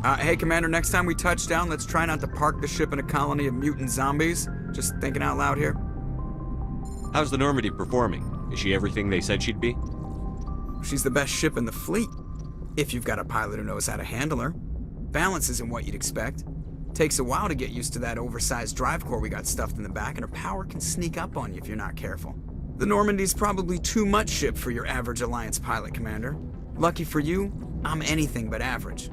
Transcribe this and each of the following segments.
Hey, Commander, next time we touch down, let's try not to park the ship in a colony of mutant zombies. Just thinking out loud here. How's the Normandy performing? Is she everything they said she'd be? She's the best ship in the fleet, if you've got a pilot who knows how to handle her. Balance isn't what you'd expect. Takes a while to get used to that oversized drive core we got stuffed in the back, and her power can sneak up on you if you're not careful. The Normandy's probably too much ship for your average Alliance pilot, Commander. Lucky for you, I'm anything but average.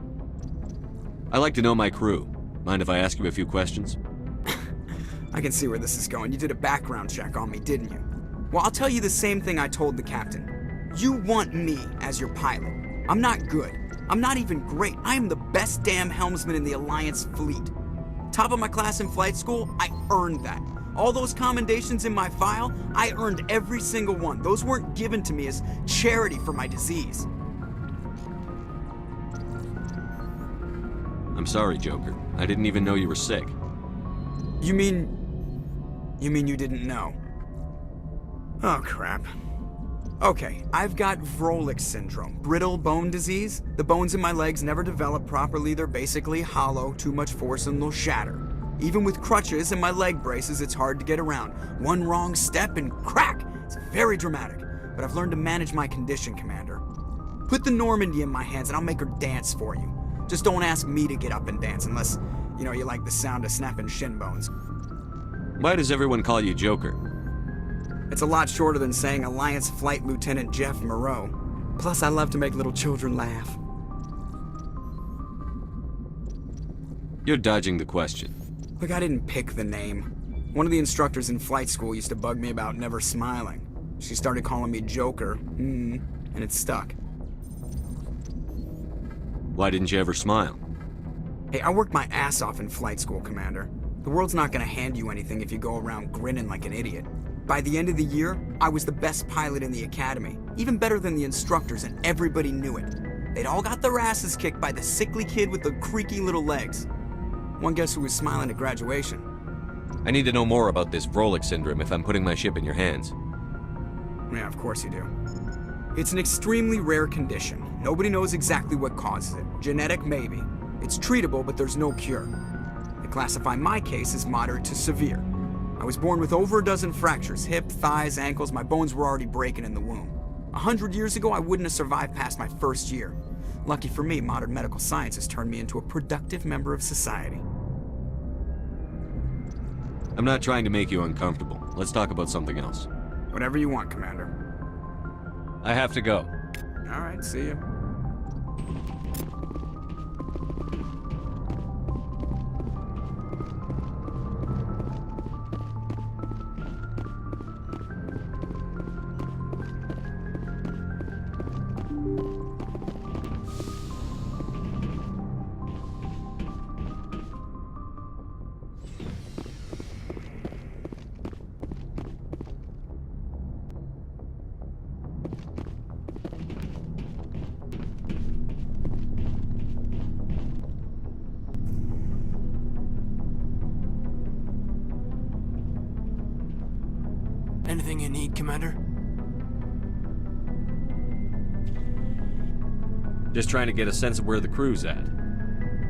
I like to know my crew. Mind if I ask you a few questions? I can see where this is going. You did a background check on me, didn't you? Well, I'll tell you the same thing I told the captain. You want me as your pilot. I'm not good. I'm not even great. I am the best damn helmsman in the Alliance fleet. Top of my class in flight school, I earned that. All those commendations in my file, I earned every single one. Those weren't given to me as charity for my disease. I'm sorry, Joker. I didn't even know you were sick. You mean you didn't know? Oh, crap. Okay, I've got Vrolik syndrome, brittle bone disease. The bones in my legs never develop properly. They're basically hollow, too much force and they'll shatter. Even with crutches and my leg braces, it's hard to get around. One wrong step and crack! It's very dramatic, but I've learned to manage my condition, Commander. Put the Normandy in my hands and I'll make her dance for you. Just don't ask me to get up and dance unless, you like the sound of snapping shin bones. Why does everyone call you Joker? It's a lot shorter than saying Alliance Flight Lieutenant Jeff Moreau. Plus, I love to make little children laugh. You're dodging the question. Look, I didn't pick the name. One of the instructors in flight school used to bug me about never smiling. She started calling me Joker, and it stuck. Why didn't you ever smile? Hey, I worked my ass off in flight school, Commander. The world's not gonna hand you anything if you go around grinning like an idiot. By the end of the year, I was the best pilot in the academy, even better than the instructors, and everybody knew it. They'd all got their asses kicked by the sickly kid with the creaky little legs. One guess who was smiling at graduation? I need to know more about this Vrolik syndrome if I'm putting my ship in your hands. Yeah, of course you do. It's an extremely rare condition. Nobody knows exactly what causes it. Genetic, maybe. It's treatable, but there's no cure. They classify my case as moderate to severe. I was born with over a dozen fractures, hip, thighs, ankles. My bones were already breaking in the womb. 100 years ago, I wouldn't have survived past my first year. Lucky for me, modern medical science has turned me into a productive member of society. I'm not trying to make you uncomfortable. Let's talk about something else. Whatever you want, Commander. I have to go. All right, see you. Anything you need, Commander? Just trying to get a sense of where the crew's at.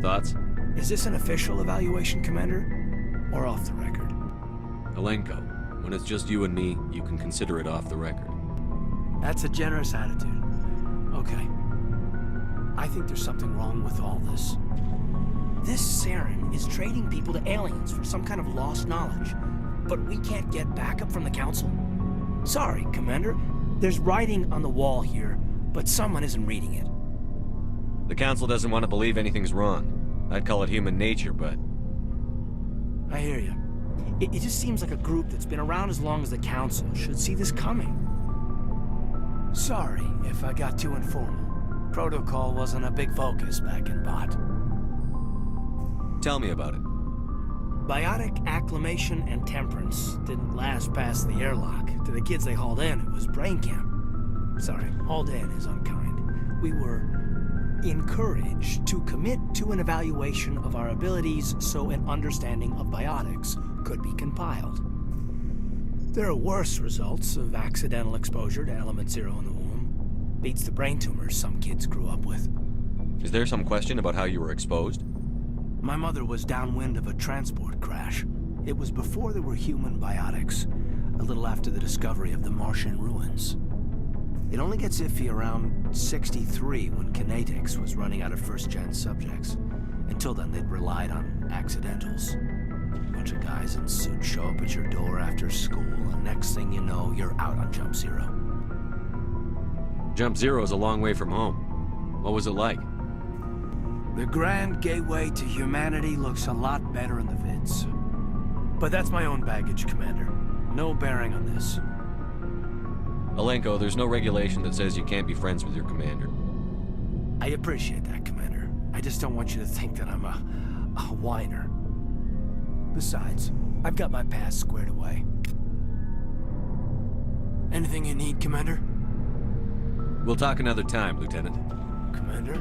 Thoughts? Is this an official evaluation, Commander? Or off the record? Alenko, when it's just you and me, you can consider it off the record. That's a generous attitude. Okay. I think there's something wrong with all this. This Saren is trading people to aliens for some kind of lost knowledge. But we can't get backup from the Council? Sorry, Commander. There's writing on the wall here, but someone isn't reading it. The Council doesn't want to believe anything's wrong. I'd call it human nature, but... I hear you. It just seems like a group that's been around as long as the Council should see this coming. Sorry if I got too informal. Protocol wasn't a big focus back in Bot. Tell me about it. Biotic acclimation and temperance didn't last past the airlock. To the kids they hauled in, it was brain camp. Sorry, hauled in is unkind. We were encouraged to commit to an evaluation of our abilities so an understanding of biotics could be compiled. There are worse results of accidental exposure to element 0 in the womb. Beats the brain tumors some kids grew up with. Is there some question about how you were exposed? My mother was downwind of a transport crash. It was before there were human biotics, a little after the discovery of the Martian ruins. It only gets iffy around 63 when Kinetics was running out of first-gen subjects. Until then, they'd relied on accidentals. A bunch of guys in suits show up at your door after school, and next thing you know, you're out on Jump Zero. Jump Zero is a long way from home. What was it like? The grand gateway to humanity looks a lot better in the vids. But that's my own baggage, Commander. No bearing on this. Alenko, there's no regulation that says you can't be friends with your commander. I appreciate that, Commander. I just don't want you to think that I'm a whiner. Besides, I've got my past squared away. Anything you need, Commander? We'll talk another time, Lieutenant. Commander?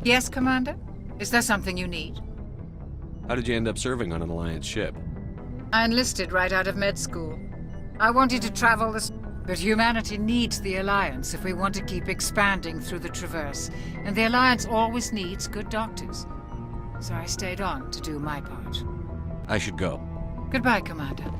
Yes, Commander? Is there something you need? How did you end up serving on an Alliance ship? I enlisted right out of med school. I wanted to travel this... But humanity needs the Alliance if we want to keep expanding through the Traverse. And the Alliance always needs good doctors. So I stayed on to do my part. I should go. Goodbye, Commander.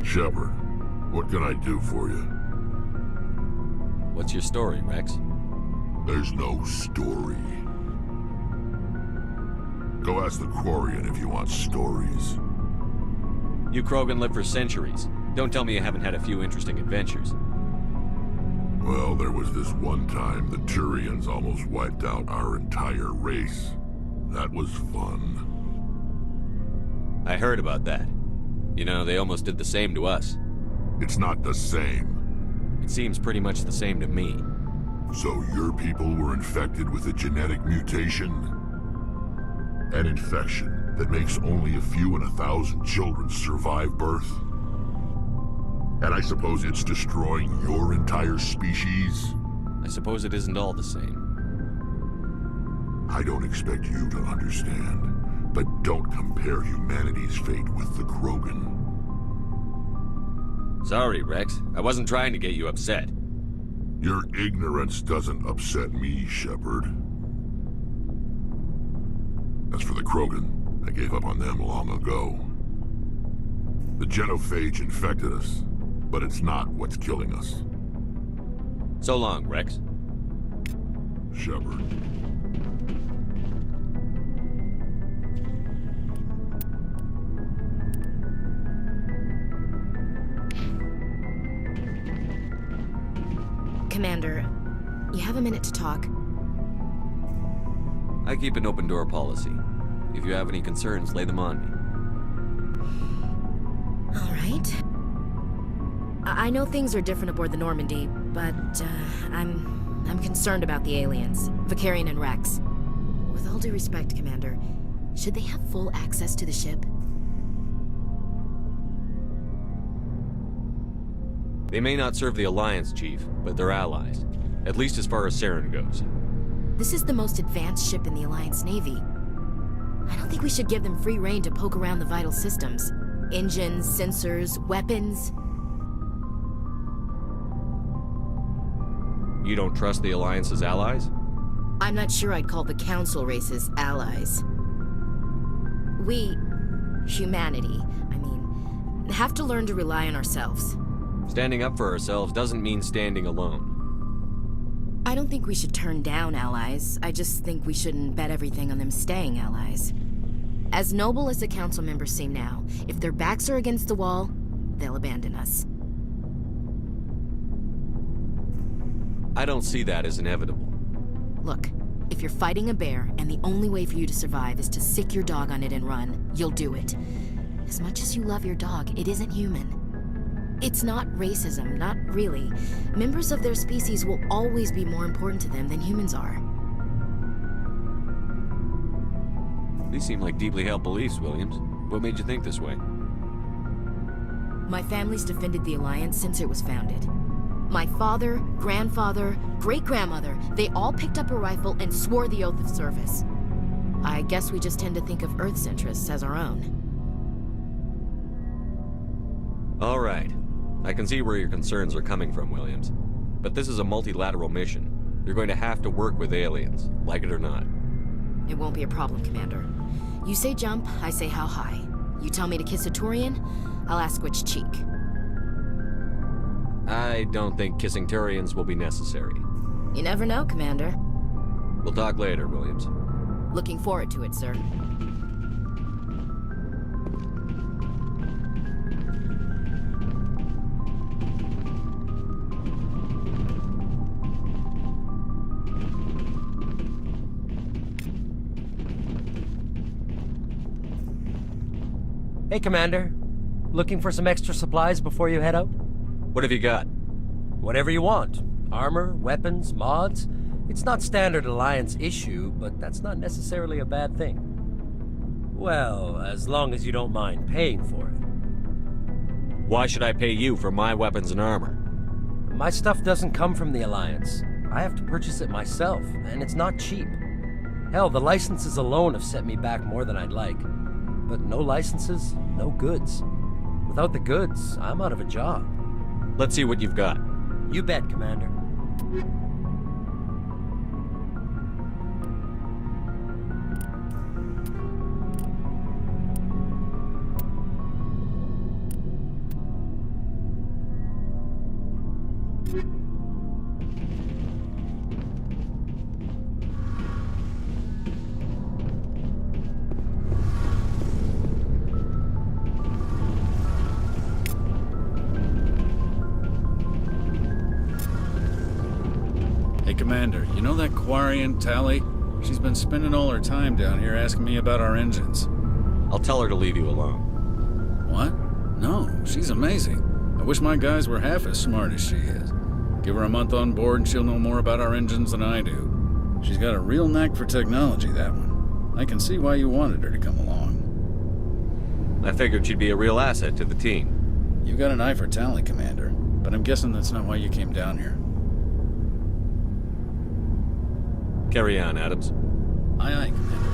Shepard, what can I do for you? What's your story, Rex? There's no story. Go ask the Quarian if you want stories. You Krogan lived for centuries. Don't tell me you haven't had a few interesting adventures. Well, there was this one time the Turians almost wiped out our entire race. That was fun. I heard about that. You know, they almost did the same to us. It's not the same. It seems pretty much the same to me. So your people were infected with a genetic mutation? An infection that makes only a few in 1,000 children survive birth? And I suppose it's destroying your entire species? I suppose it isn't all the same. I don't expect you to understand, but don't compare humanity's fate with the Krogan. Sorry, Rex. I wasn't trying to get you upset. Your ignorance doesn't upset me, Shepard. As for the Krogan, I gave up on them long ago. The genophage infected us, but it's not what's killing us. So long, Rex. Shepard. Commander, you have a minute to talk? I keep an open door policy. If you have any concerns, lay them on me. All right. I know things are different aboard the Normandy, but I'm concerned about the aliens, Vicarian and Rex. With all due respect, Commander, should they have full access to the ship? They may not serve the Alliance, Chief, but they're allies. At least as far as Saren goes. This is the most advanced ship in the Alliance Navy. I don't think we should give them free rein to poke around the vital systems. Engines, sensors, weapons. You don't trust the Alliance's allies? I'm not sure I'd call the Council races allies. We, humanity, have to learn to rely on ourselves. Standing up for ourselves doesn't mean standing alone. I don't think we should turn down allies. I just think we shouldn't bet everything on them staying allies. As noble as the Council members seem now, if their backs are against the wall, they'll abandon us. I don't see that as inevitable. Look, if you're fighting a bear and the only way for you to survive is to sick your dog on it and run, you'll do it. As much as you love your dog, it isn't human. It's not racism, not really. Members of their species will always be more important to them than humans are. These seem like deeply held beliefs, Williams. What made you think this way? My family's defended the Alliance since it was founded. My father, grandfather, great-grandmother, they all picked up a rifle and swore the oath of service. I guess we just tend to think of Earth's interests as our own. All right. I can see where your concerns are coming from, Williams. But this is a multilateral mission. You're going to have to work with aliens, like it or not. It won't be a problem, Commander. You say jump, I say how high. You tell me to kiss a Turian, I'll ask which cheek. I don't think kissing Turians will be necessary. You never know, Commander. We'll talk later, Williams. Looking forward to it, sir. Hey, Commander. Looking for some extra supplies before you head out? What have you got? Whatever you want. Armor, weapons, mods. It's not standard Alliance issue, but that's not necessarily a bad thing. Well, as long as you don't mind paying for it. Why should I pay you for my weapons and armor? My stuff doesn't come from the Alliance. I have to purchase it myself, and it's not cheap. Hell, the licenses alone have set me back more than I'd like. But no licenses, no goods. Without the goods, I'm out of a job. Let's see what you've got. You bet, Commander. Commander, you know that Quarian, Tally? She's been spending all her time down here asking me about our engines. I'll tell her to leave you alone. What? No, she's amazing. I wish my guys were half as smart as she is. Give her a month on board and she'll know more about our engines than I do. She's got a real knack for technology, that one. I can see why you wanted her to come along. I figured she'd be a real asset to the team. You got an eye for Tally, Commander, but I'm guessing that's not why you came down here. Carry on, Adams. Aye, aye, Commander.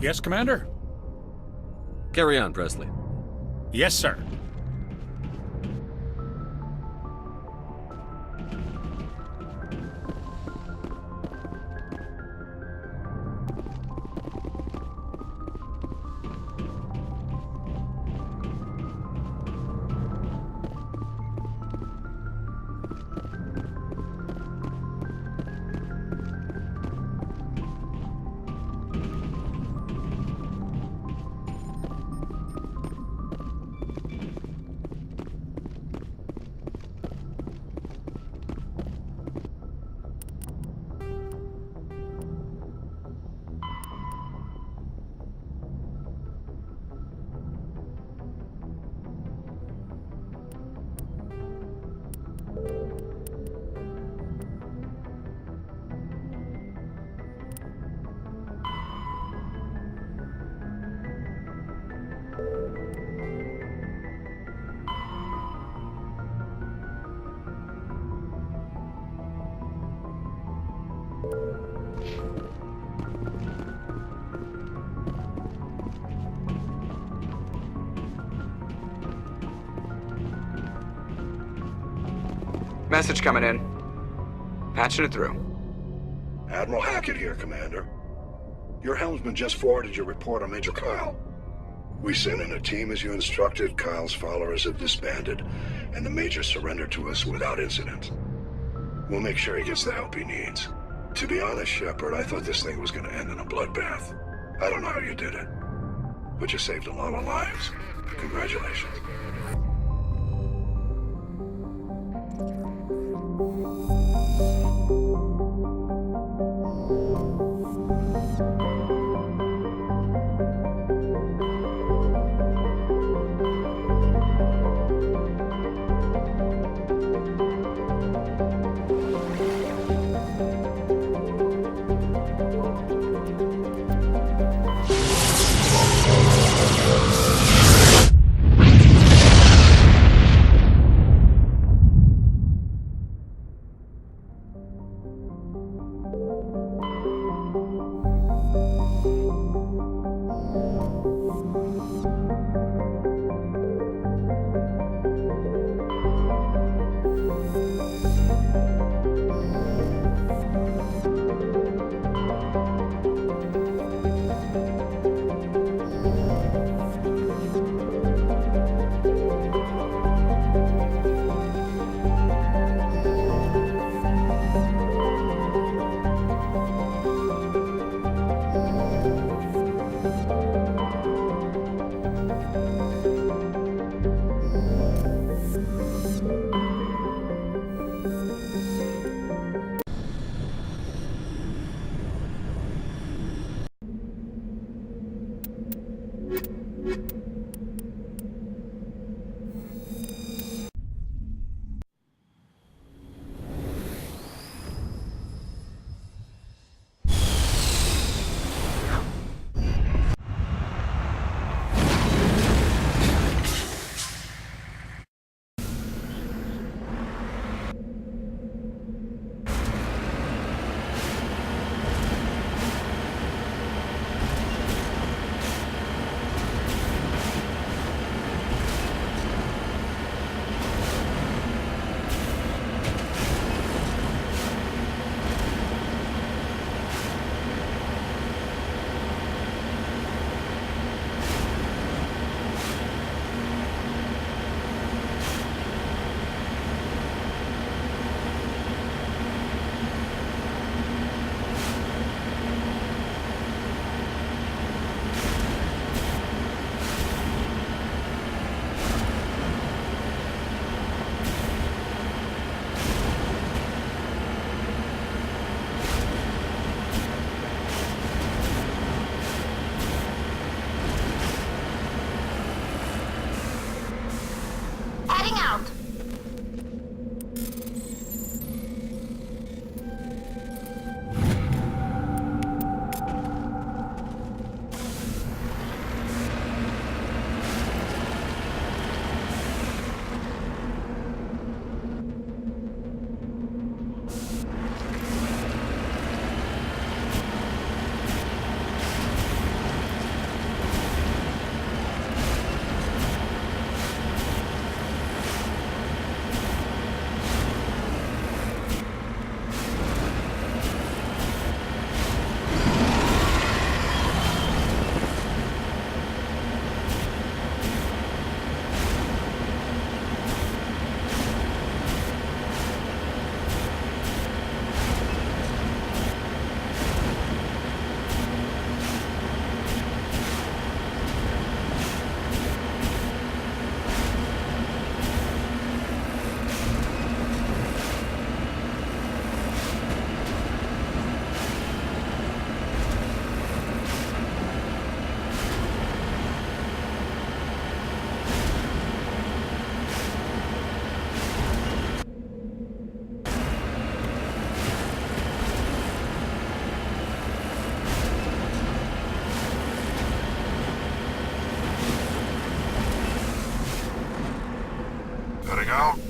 Yes, Commander? Carry on, Presley. Yes, sir. Message coming in. Patching it through. Admiral Hackett here, Commander. Your helmsman just forwarded your report on Major Kyle. We sent in a team as you instructed. Kyle's followers have disbanded, and the Major surrendered to us without incident. We'll make sure he gets the help he needs. To be honest, Shepard, I thought this thing was going to end in a bloodbath. I don't know how you did it, but you saved a lot of lives. Congratulations. out.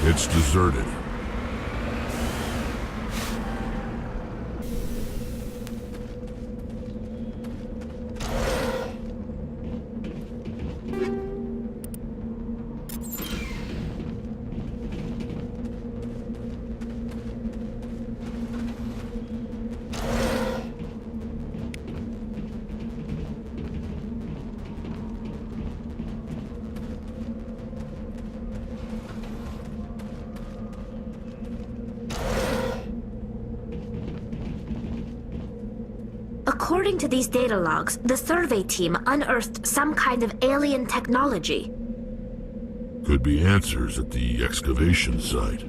It's deserted. According to these data logs, the survey team unearthed some kind of alien technology. Could be answers at the excavation site.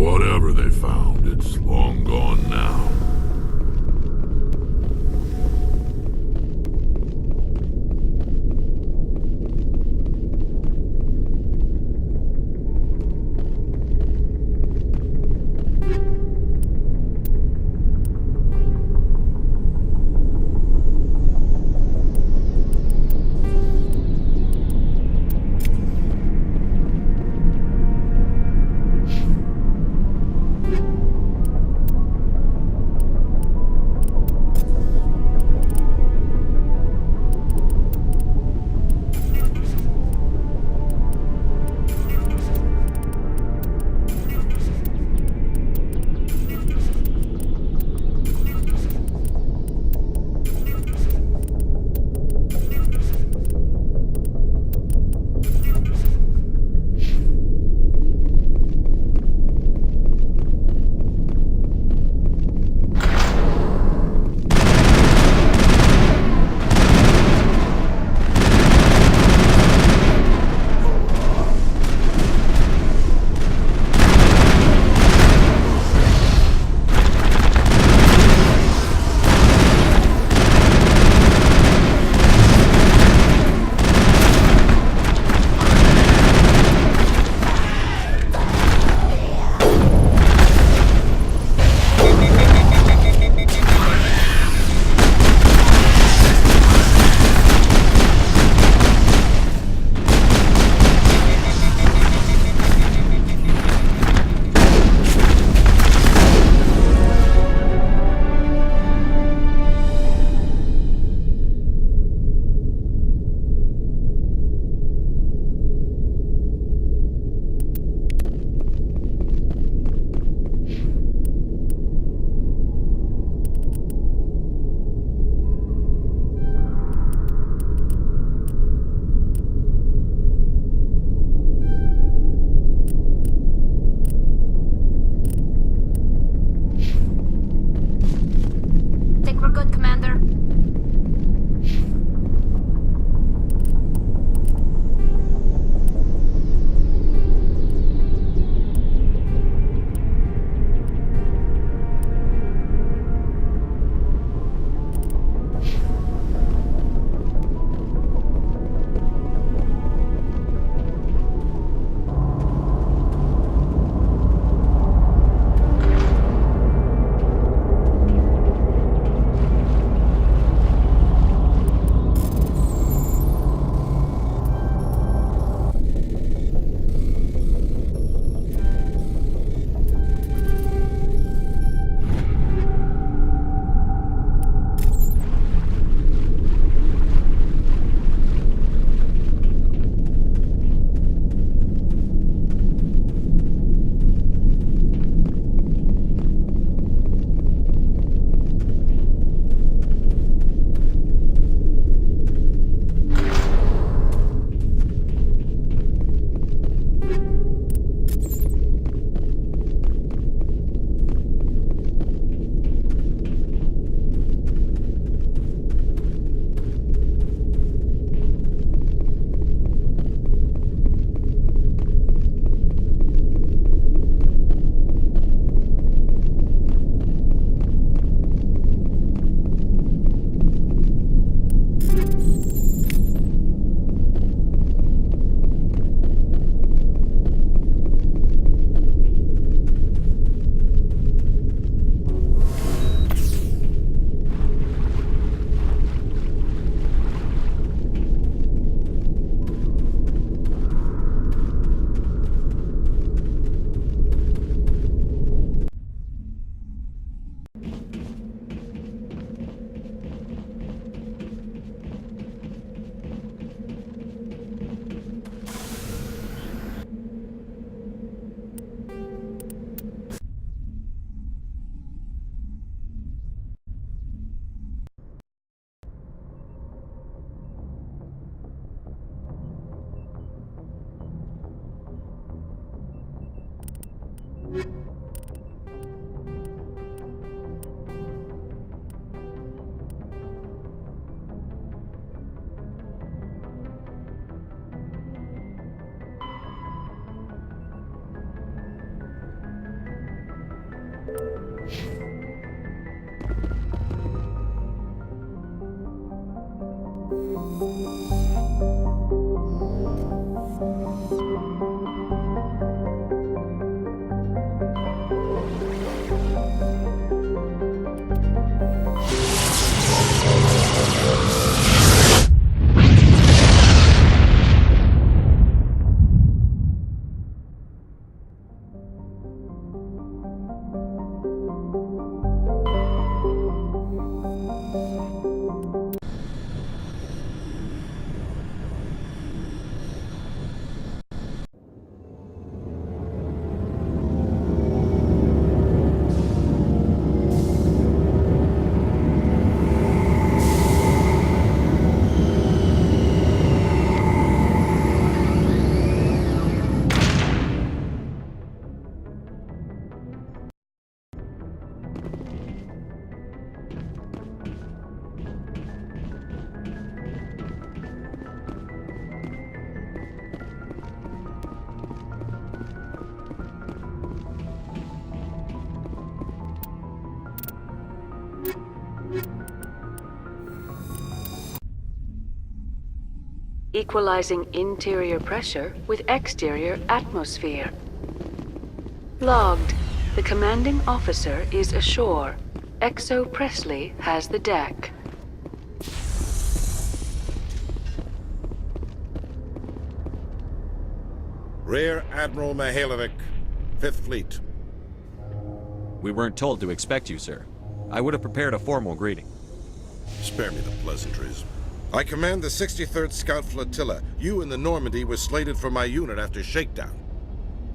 Whatever they found, it's long gone now. Equalizing interior pressure with exterior atmosphere. Logged. The commanding officer is ashore. Exo Presley has the deck. Rear Admiral Mihailovic, 5th Fleet. We weren't told to expect you, sir. I would have prepared a formal greeting. Spare me the pleasantries. I command the 63rd Scout Flotilla. You and the Normandy were slated for my unit after shakedown.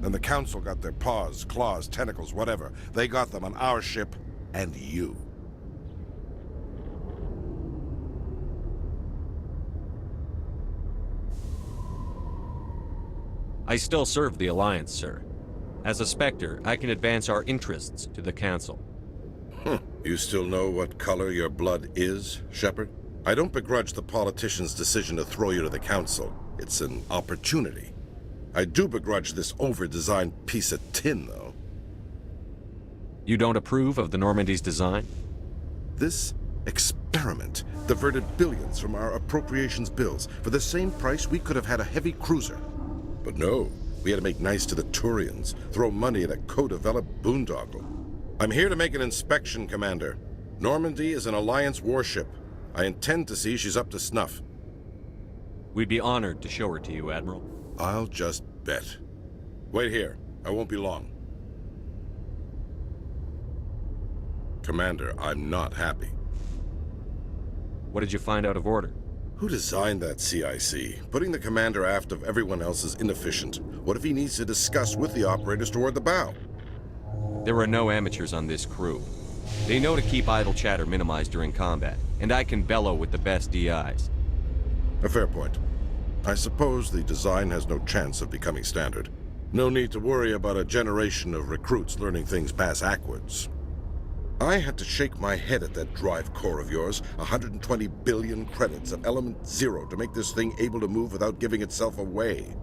Then the Council got their paws, claws, tentacles, whatever. They got them on our ship and you. I still serve the Alliance, sir. As a Spectre, I can advance our interests to the Council. You still know what color your blood is, Shepard? I don't begrudge the politician's decision to throw you to the Council. It's an opportunity. I do begrudge this over-designed piece of tin, though. You don't approve of the Normandy's design? This experiment diverted billions from our appropriations bills. For the same price, we could have had a heavy cruiser. But no, we had to make nice to the Turians, throw money at a co-developed boondoggle. I'm here to make an inspection, Commander. Normandy is an Alliance warship. I intend to see she's up to snuff. We'd be honored to show her to you, Admiral. I'll just bet. Wait here. I won't be long. Commander, I'm not happy. What did you find out of order? Who designed that CIC? Putting the commander aft of everyone else is inefficient. What if he needs to discuss with the operators toward the bow? There are no amateurs on this crew. They know to keep idle chatter minimized during combat, and I can bellow with the best DIs. A fair point. I suppose the design has no chance of becoming standard. No need to worry about a generation of recruits learning things bass-ackwards. I had to shake my head at that drive core of yours. 120 billion credits of element 0 to make this thing able to move without giving itself away.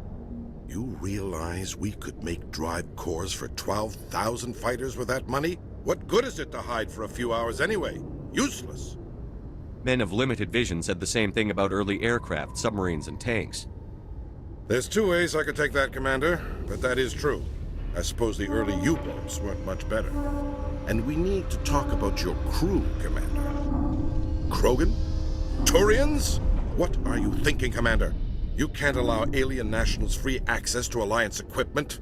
You realize we could make drive cores for 12,000 fighters with that money? What good is it to hide for a few hours anyway? Useless. Men of limited vision said the same thing about early aircraft, submarines, and tanks. There's two ways I could take that, Commander, but that is true. I suppose the early U-boats weren't much better. And we need to talk about your crew, Commander. Krogan? Turians? What are you thinking, Commander? You can't allow alien nationals free access to Alliance equipment?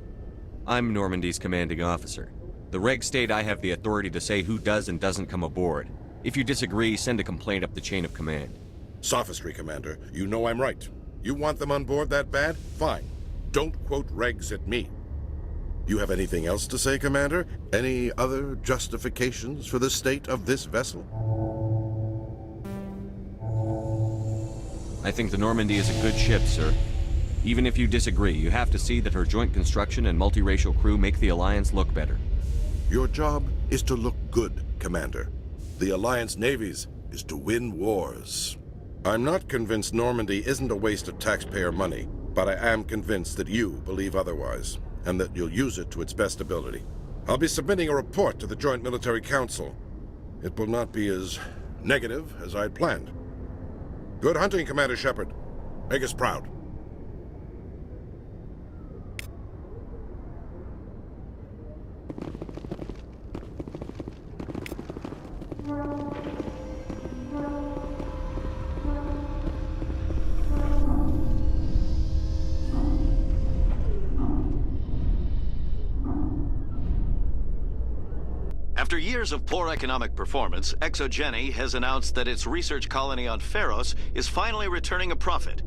I'm Normandy's commanding officer. The regs state I have the authority to say who does and doesn't come aboard. If you disagree, send a complaint up the chain of command. Sophistry, Commander. You know I'm right. You want them on board that bad? Fine. Don't quote regs at me. You have anything else to say, Commander? Any other justifications for the state of this vessel? I think the Normandy is a good ship, sir. Even if you disagree, you have to see that her joint construction and multiracial crew make the Alliance look better. Your job is to look good, Commander. The Alliance navies is to win wars. I'm not convinced Normandy isn't a waste of taxpayer money, but I am convinced that you believe otherwise, and that you'll use it to its best ability. I'll be submitting a report to the Joint Military Council. It will not be as negative as I'd planned. Good hunting, Commander Shepard. Make us proud. After years of poor economic performance, Exogeny has announced that its research colony on Pharos is finally returning a profit.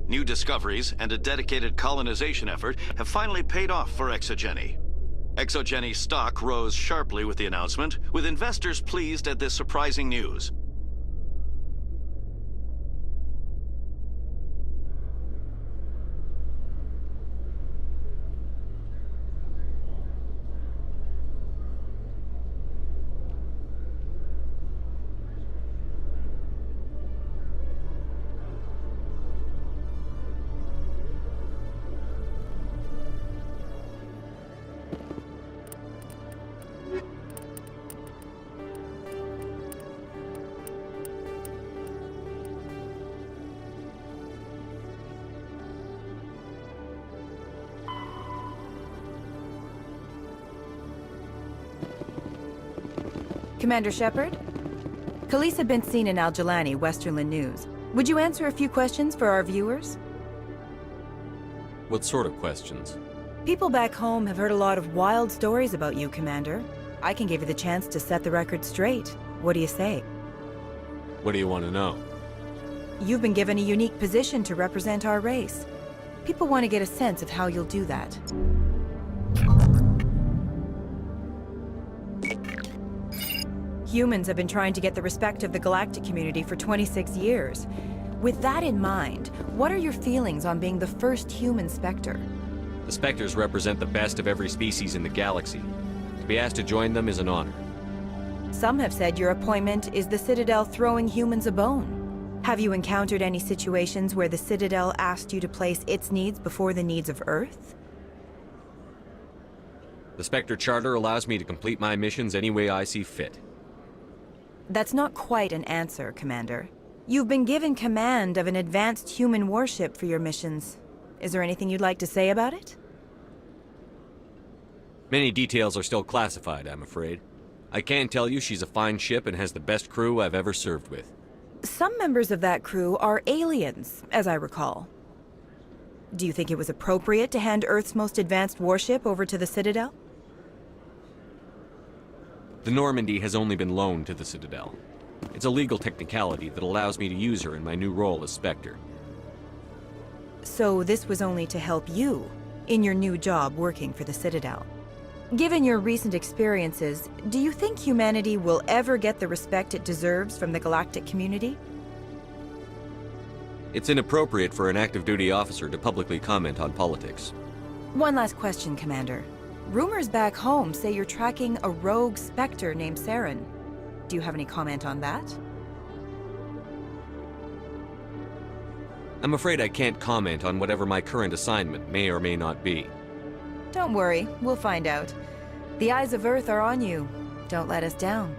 New discoveries and a dedicated colonization effort have finally paid off for Exogeny. Exogeny stock rose sharply with the announcement, with investors pleased at this surprising news. Commander Shepard? Khaleesa bint Seen Al-Jalani, Westerland News. Would you answer a few questions for our viewers? What sort of questions? People back home have heard a lot of wild stories about you, Commander. I can give you the chance to set the record straight. What do you say? What do you want to know? You've been given a unique position to represent our race. People want to get a sense of how you'll do that. Humans have been trying to get the respect of the galactic community for 26 years. With that in mind, what are your feelings on being the first human Spectre? The Spectres represent the best of every species in the galaxy. To be asked to join them is an honor. Some have said your appointment is the Citadel throwing humans a bone. Have you encountered any situations where the Citadel asked you to place its needs before the needs of Earth? The Spectre Charter allows me to complete my missions any way I see fit. That's not quite an answer, Commander. You've been given command of an advanced human warship for your missions. Is there anything you'd like to say about it? Many details are still classified, I'm afraid. I can tell you she's a fine ship and has the best crew I've ever served with. Some members of that crew are aliens, as I recall. Do you think it was appropriate to hand Earth's most advanced warship over to the Citadel? The Normandy has only been loaned to the Citadel. It's a legal technicality that allows me to use her in my new role as Spectre. So this was only to help you in your new job working for the Citadel. Given your recent experiences, do you think humanity will ever get the respect it deserves from the galactic community? It's inappropriate for an active duty officer to publicly comment on politics. One last question, Commander. Rumors back home say you're tracking a rogue Spectre named Saren. Do you have any comment on that? I'm afraid I can't comment on whatever my current assignment may or may not be. Don't worry, we'll find out. The eyes of Earth are on you. Don't let us down.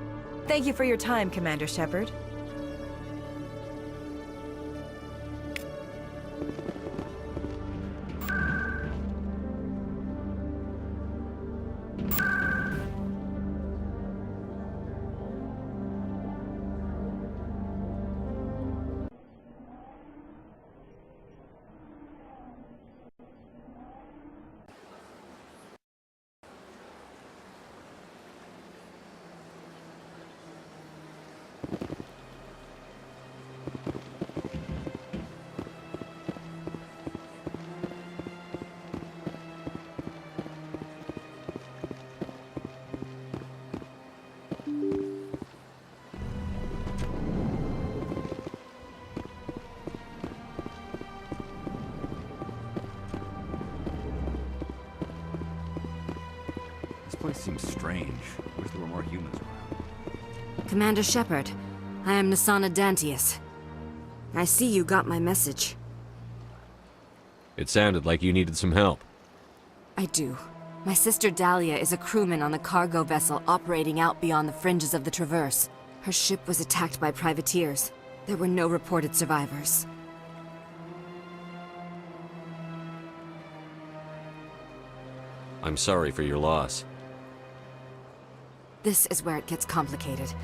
Thank you for your time, Commander Shepard. This place seems strange. Wish there were more humans around. Commander Shepard, I am Nasana Dantius. I see you got my message. It sounded like you needed some help. I do. My sister Dahlia is a crewman on the cargo vessel operating out beyond the fringes of the Traverse. Her ship was attacked by privateers. There were no reported survivors. I'm sorry for your loss. This is where it gets complicated.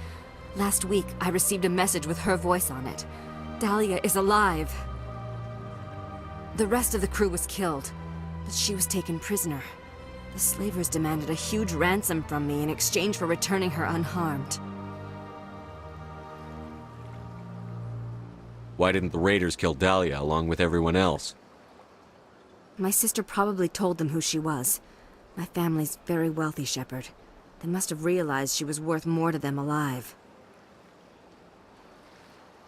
Last week, I received a message with her voice on it. Dahlia is alive. The rest of the crew was killed, but she was taken prisoner. The slavers demanded a huge ransom from me in exchange for returning her unharmed. Why didn't the raiders kill Dahlia along with everyone else? My sister probably told them who she was. My family's very wealthy, Shepard. They must have realized she was worth more to them alive.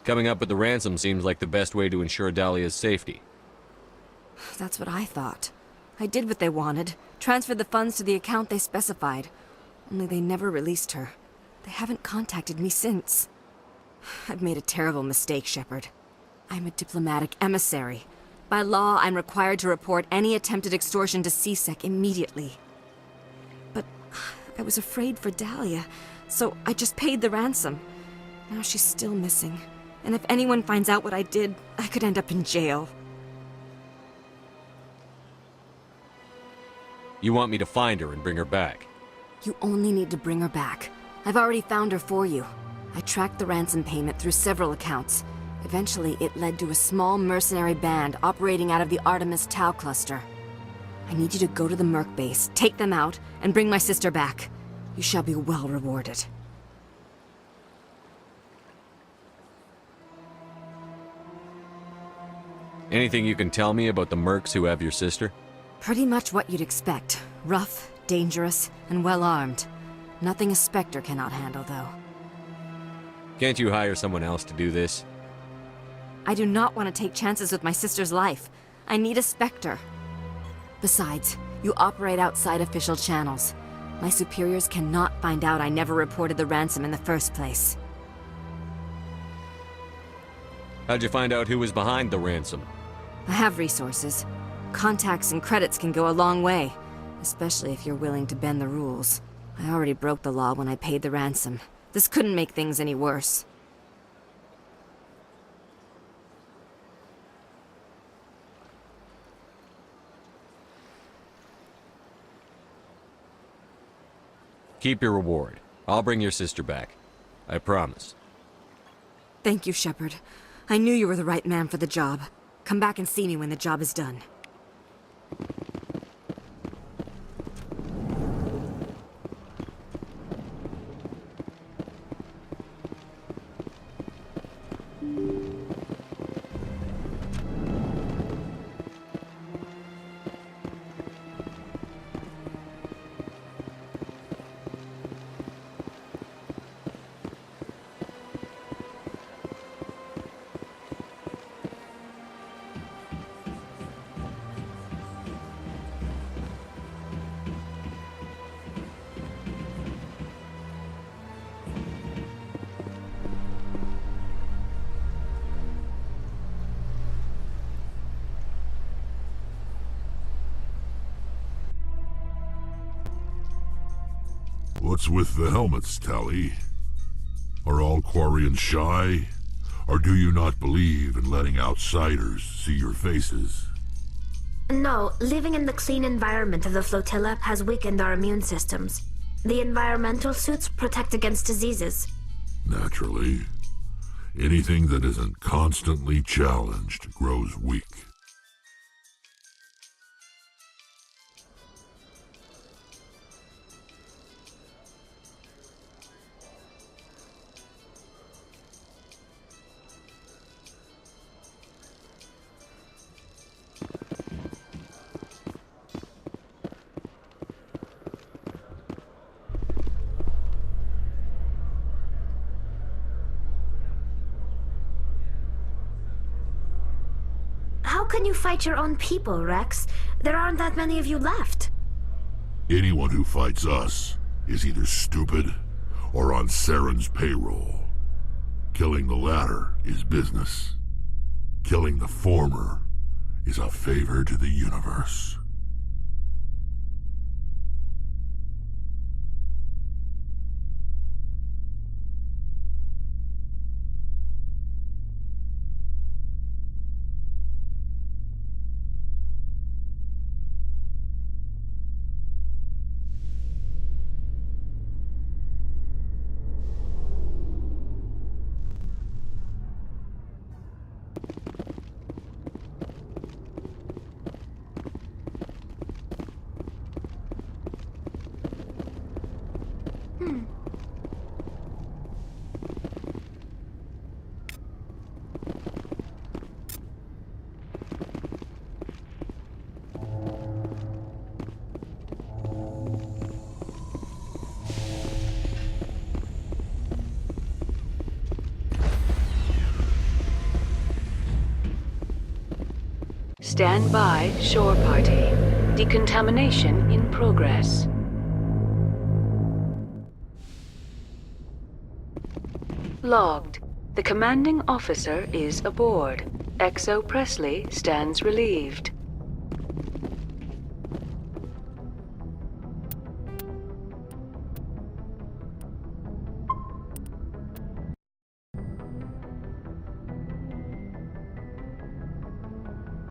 Coming up with the ransom seems like the best way to ensure Dahlia's safety. That's what I thought. I did what they wanted, transferred the funds to the account they specified. Only they never released her. They haven't contacted me since. I've made a terrible mistake, Shepard. I'm a diplomatic emissary. By law, I'm required to report any attempted extortion to CSEC immediately. But I was afraid for Dahlia, so I just paid the ransom. Now she's still missing. And if anyone finds out what I did, I could end up in jail. You want me to find her and bring her back? You only need to bring her back. I've already found her for you. I tracked the ransom payment through several accounts. Eventually, it led to a small mercenary band operating out of the Artemis Tau cluster. I need you to go to the Merc base, take them out, and bring my sister back. You shall be well rewarded. Anything you can tell me about the mercs who have your sister? Pretty much what you'd expect. Rough, dangerous, and well-armed. Nothing a Spectre cannot handle, though. Can't you hire someone else to do this? I do not want to take chances with my sister's life. I need a Spectre. Besides, you operate outside official channels. My superiors cannot find out I never reported the ransom in the first place. How'd you find out who was behind the ransom? I have resources. Contacts and credits can go a long way, especially if you're willing to bend the rules. I already broke the law when I paid the ransom. This couldn't make things any worse. Keep your reward. I'll bring your sister back. I promise. Thank you, Shepard. I knew you were the right man for the job. Come back and see me when the job is done. What's with the helmets, Tali? Are all Quarians shy? Or do you not believe in letting outsiders see your faces? No, living in the clean environment of the flotilla has weakened our immune systems. The environmental suits protect against diseases. Naturally. Anything that isn't constantly challenged grows weak. How can you fight your own people, Rex? There aren't that many of you left. Anyone who fights us is either stupid or on Saren's payroll. Killing the latter is business. Killing the former is a favor to the universe. Stand by, shore party. Decontamination in progress. Logged. The commanding officer is aboard. XO Presley stands relieved.